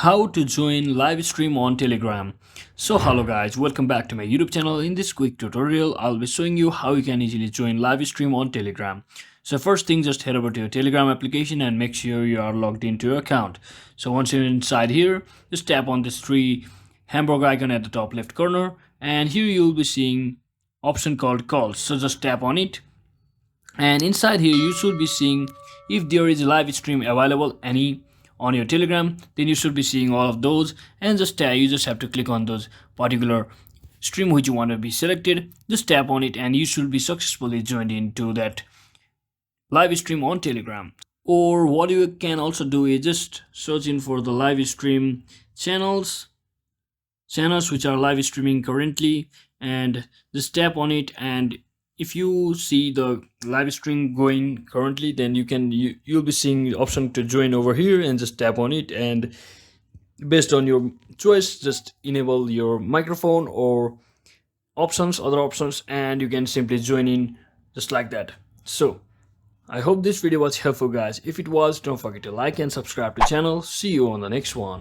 How to join live stream on Telegram. So hello guys, welcome back to my YouTube channel. In this quick tutorial I'll be showing you how you can easily join live stream on Telegram. So first thing, just head over to your Telegram application and make sure you are logged into your account. So once you're inside here, just tap on this three hamburger icon at the top left corner, and here you'll be seeing option called calls. So just tap on it, and inside here you should be seeing if there is a live stream available any on your Telegram, then you should be seeing all of those, and you just have to click on those particular stream which you want to be selected. Just tap on it and you should be successfully joined into that live stream on Telegram. Or what you can also do is just search in for the live stream channels which are live streaming currently, and just tap on it, and if you see the live stream going currently, then you'll be seeing the option to join over here, and just tap on it, and based on your choice just enable your microphone or other options, and you can simply join in just like that. So I hope this video was helpful guys. If it was, don't forget to like and subscribe to the channel. See you on the next one.